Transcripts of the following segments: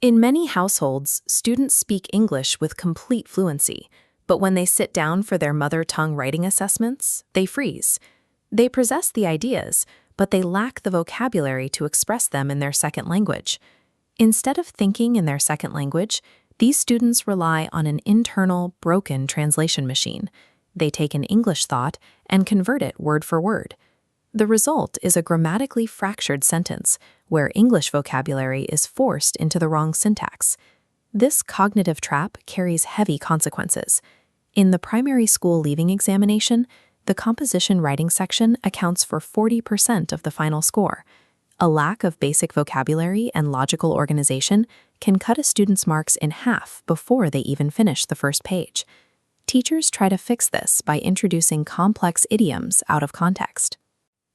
In many households, students speak English with complete fluency, but when they sit down for their mother tongue writing assessments, they freeze. They possess the ideas, but they lack the vocabulary to express them in their second language. Instead of thinking in their second language, these students rely on an internal, broken translation machine. They take an English thought and convert it word for word. The result is a grammatically fractured sentence, where English vocabulary is forced into the wrong syntax. This cognitive trap carries heavy consequences. In the primary school leaving examination, the composition writing section accounts for 40% of the final score. A lack of basic vocabulary and logical organization can cut a student's marks in half before they even finish the first page. Teachers try to fix this by introducing complex idioms out of context.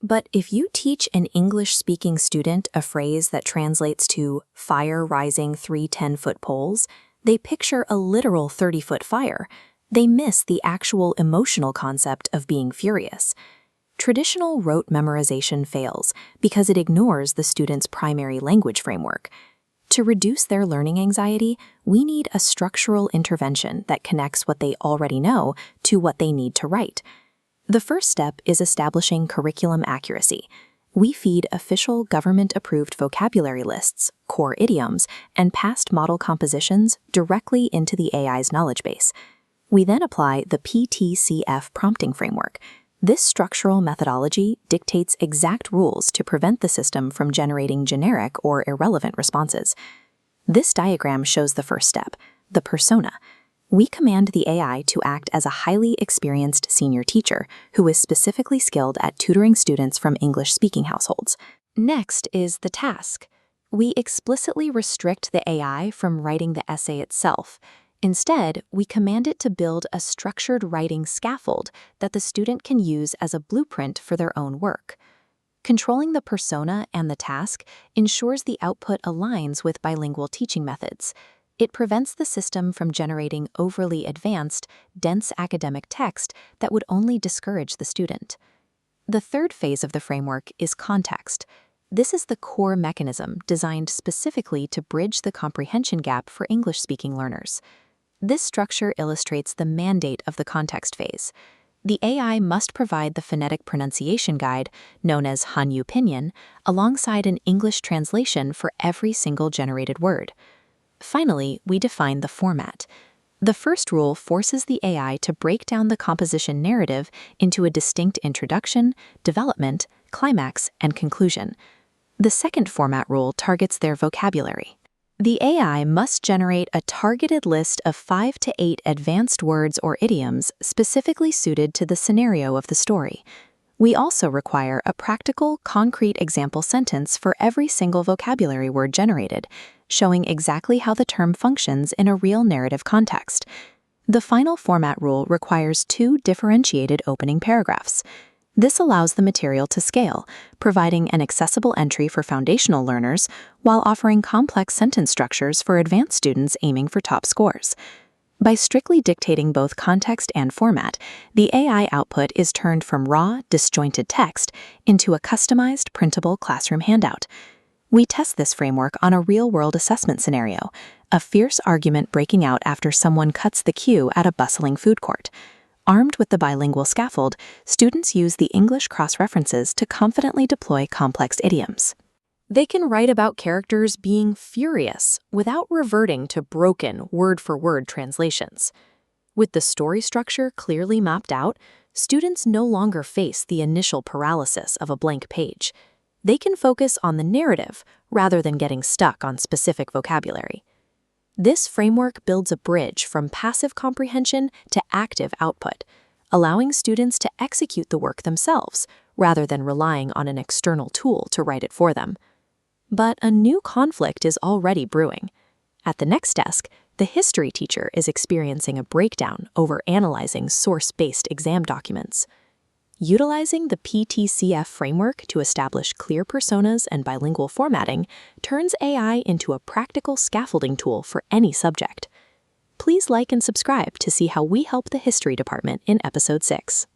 But if you teach an English-speaking student a phrase that translates to fire rising 3 10-foot poles, they picture a literal 30-foot fire. They miss the actual emotional concept of being furious. Traditional rote memorization fails because it ignores the student's primary language framework. To reduce their learning anxiety, we need a structural intervention that connects what they already know to what they need to write. The first step is establishing curriculum accuracy. We feed official government-approved vocabulary lists, core idioms, and past model compositions directly into the AI's knowledge base. We then apply the PTCF prompting framework. This structural methodology dictates exact rules to prevent the system from generating generic or irrelevant responses. This diagram shows the first step, the persona. We command the AI to act as a highly experienced senior teacher who is specifically skilled at tutoring students from English-speaking households. Next is the task. We explicitly restrict the AI from writing the essay itself. Instead, we command it to build a structured writing scaffold that the student can use as a blueprint for their own work. Controlling the persona and the task ensures the output aligns with bilingual teaching methods. It prevents the system from generating overly advanced, dense academic text that would only discourage the student. The third phase of the framework is context. This is the core mechanism designed specifically to bridge the comprehension gap for English-speaking learners. This structure illustrates the mandate of the context phase. The AI must provide the phonetic pronunciation guide, known as Hanyu Pinyin, alongside an English translation for every single generated word. Finally, we define the format. The first rule forces the AI to break down the composition narrative into a distinct introduction, development, climax, and conclusion. The second format rule targets their vocabulary. The AI must generate a targeted list of 5 to 8 advanced words or idioms specifically suited to the scenario of the story. We also require a practical, concrete example sentence for every single vocabulary word generated, showing exactly how the term functions in a real narrative context. The final format rule requires 2 differentiated opening paragraphs. This allows the material to scale, providing an accessible entry for foundational learners while offering complex sentence structures for advanced students aiming for top scores. By strictly dictating both context and format, the AI output is turned from raw, disjointed text into a customized, printable classroom handout. We test this framework on a real-world assessment scenario, a fierce argument breaking out after someone cuts the queue at a bustling food court. Armed with the bilingual scaffold, students use the English cross-references to confidently deploy complex idioms. They can write about characters being furious without reverting to broken word-for-word translations. With the story structure clearly mapped out, students no longer face the initial paralysis of a blank page. They can focus on the narrative rather than getting stuck on specific vocabulary. This framework builds a bridge from passive comprehension to active output, allowing students to execute the work themselves rather than relying on an external tool to write it for them. But a new conflict is already brewing. At the next desk, the history teacher is experiencing a breakdown over analyzing source-based exam documents. Utilizing the PTCF framework to establish clear personas and bilingual formatting turns AI into a practical scaffolding tool for any subject. Please like and subscribe to see how we help the history department in Episode 6.